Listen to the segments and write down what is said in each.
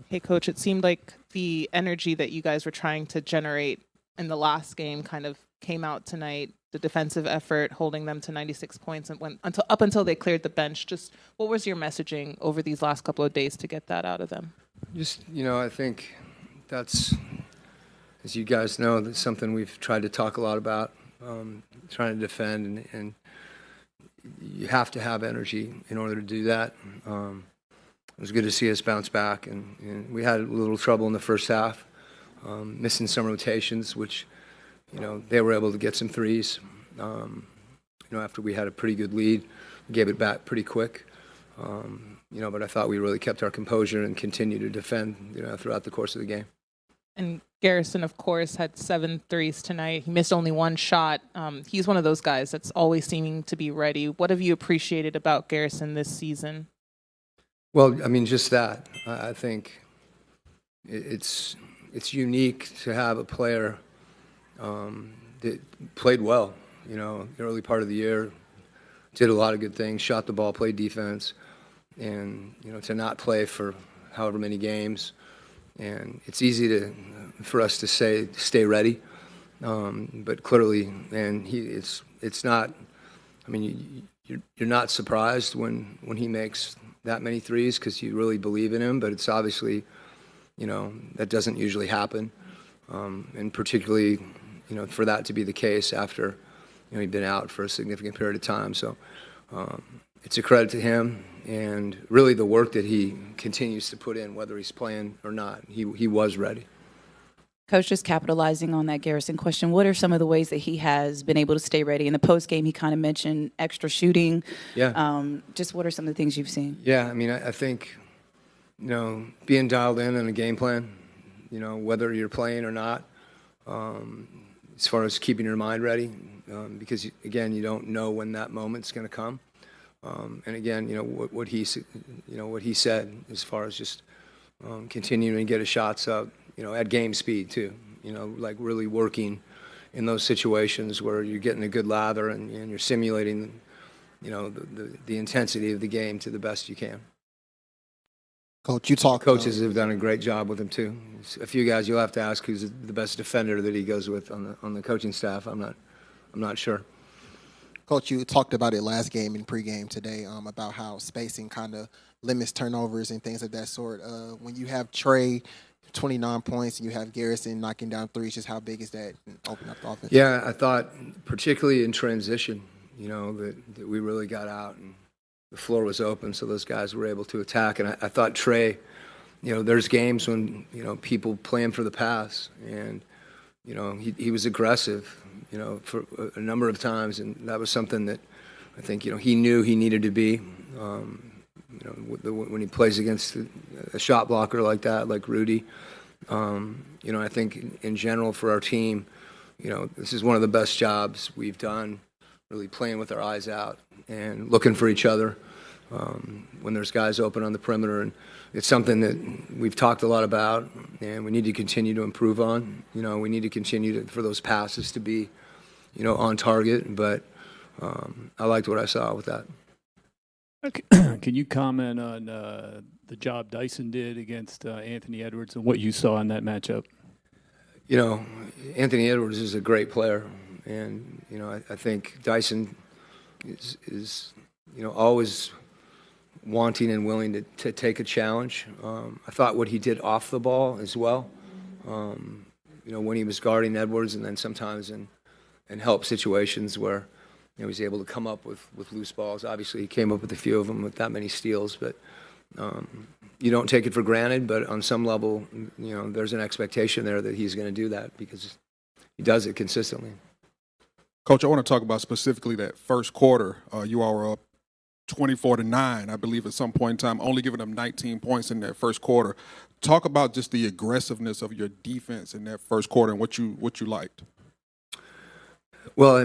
Hey, Coach, it seemed like the energy that you guys were trying to generate in the last game kind of came out tonight. The defensive effort, holding them to 96 points, and went up until they cleared the bench. Just what was your messaging over these last couple of days to get that out of them? Just, I think that's, as you guys know, that's something we've tried to talk a lot about, trying to defend, and you have to have energy in order to do that. It was good to see us bounce back, and we had a little trouble in the first half, missing some rotations, which, they were able to get some threes. After we had a pretty good lead, we gave it back pretty quick. But I thought we really kept our composure and continued to defend, throughout the course of the game. And Garrison, of course, had 7 threes tonight. He missed only 1 shot. He's one of those guys that's always seeming to be ready. What have you appreciated about Garrison this season? Well, just that. I think it's unique to have a player that played well. The early part of the year, did a lot of good things, shot the ball, played defense, and to not play for however many games. And it's easy for us to say stay ready, but clearly, and it's not. You're not surprised when he makes that many threes because you really believe in him. But it's obviously, that doesn't usually happen, and particularly, for that to be the case after, he'd been out for a significant period of time. So it's a credit to him and really the work that he continues to put in, whether he's playing or not. He was ready. Coach, just capitalizing on that Garrison question, what are some of the ways that he has been able to stay ready? In the postgame, he kind of mentioned extra shooting. Yeah. Just what are some of the things you've seen? Yeah, I think, being dialed in a game plan, whether you're playing or not, as far as keeping your mind ready, because, again, you don't know when that moment's going to come. And, again, what he said as far as just continuing to get his shots up, at game speed too, like really working in those situations where you're getting a good lather and you're simulating, the intensity of the game to the best you can. Coach, you talk. Coaches have done a great job with him too. A few guys you'll have to ask who's the best defender that he goes with on the coaching staff. I'm not sure. Coach, you talked about it last game and pregame today, about how spacing kind of limits turnovers and things of that sort. When you have Trey 29 points and you have Garrison knocking down threes, just how big is that and open up the offense? Yeah, I thought particularly in transition, that we really got out and the floor was open, so those guys were able to attack. And I thought Trey, there's games when, people plan for the pass, and, he was aggressive, for a number of times, and that was something that I think, he knew he needed to be. When he plays against a shot blocker like that, like Rudy, I think in general for our team, this is one of the best jobs we've done, really playing with our eyes out and looking for each other when there's guys open on the perimeter. And it's something that we've talked a lot about, and we need to continue to improve on. We need to continue for those passes to be, on target. But I liked what I saw with that. Can you comment on the job Dyson did against Anthony Edwards and what you saw in that matchup? Anthony Edwards is a great player, and I think Dyson is always wanting and willing to take a challenge. I thought what he did off the ball as well, when he was guarding Edwards, and then sometimes in help situations where he was able to come up with loose balls. Obviously, he came up with a few of them with that many steals, but you don't take it for granted. But on some level, there's an expectation there that he's going to do that because he does it consistently. Coach, I want to talk about specifically that first quarter. You all were up 24-9, I believe, at some point in time, only giving them 19 points in that first quarter. Talk about just the aggressiveness of your defense in that first quarter and what you liked. Well,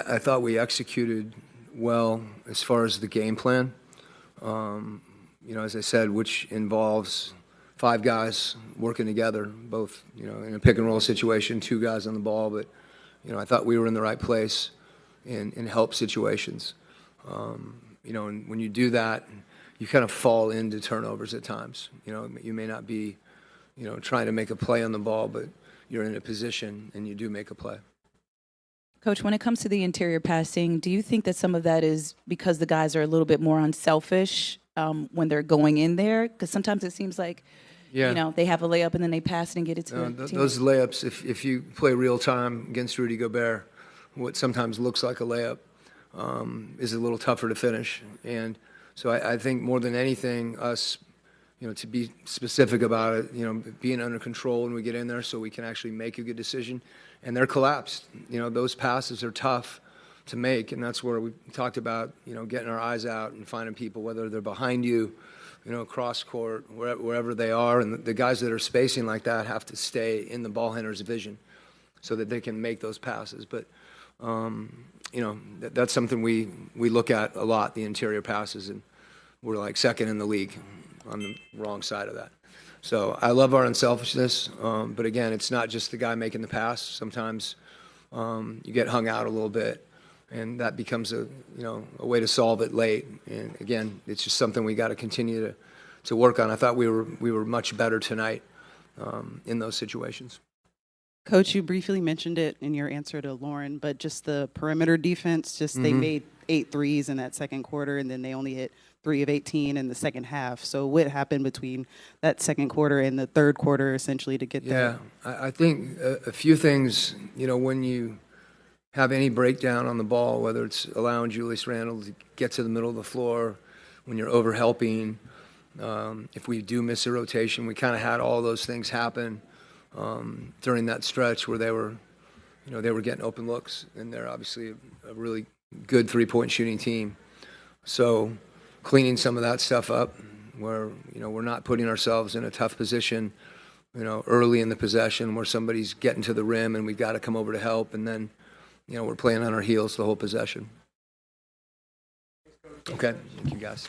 I thought we executed well as far as the game plan. As I said, which involves 5 guys working together, both, in a pick and roll situation, 2 guys on the ball. But, I thought we were in the right place in help situations. And when you do that, you kind of fall into turnovers at times. You may not be trying to make a play on the ball, but you're in a position and you do make a play. Coach, when it comes to the interior passing, do you think that some of that is because the guys are a little bit more unselfish when they're going in there? Because sometimes it seems like, they have a layup and then they pass it and get it to the team. Those layups, if you play real time against Rudy Gobert, what sometimes looks like a layup is a little tougher to finish. And so I think more than anything, us, to be specific about it, being under control when we get in there so we can actually make a good decision. And they're collapsed. Those passes are tough to make, and that's where we talked about, getting our eyes out and finding people, whether they're behind you, cross court, wherever they are. And the guys that are spacing like that have to stay in the ball handler's vision so that they can make those passes. But, that's something we look at a lot, the interior passes, and we're like second in the league on the wrong side of that. So I love our unselfishness, but again, it's not just the guy making the pass. Sometimes you get hung out a little bit, and that becomes a way to solve it late. And again, it's just something we got to continue to work on. I thought we were much better tonight in those situations. Coach, you briefly mentioned it in your answer to Lauren, but just the perimeter defense, they made 8 threes in that second quarter, and then they only hit 3 of 18 in the second half. So what happened between that second quarter and the third quarter, essentially, to get there? Yeah, I think a few things, when you have any breakdown on the ball, whether it's allowing Julius Randle to get to the middle of the floor, when you're over-helping, if we do miss a rotation, we kind of had all those things happen during that stretch where they were getting open looks, and they're obviously a really good three-point shooting team. So cleaning some of that stuff up where, we're not putting ourselves in a tough position, early in the possession where somebody's getting to the rim and we've got to come over to help, and then, we're playing on our heels the whole possession. Okay, thank you guys.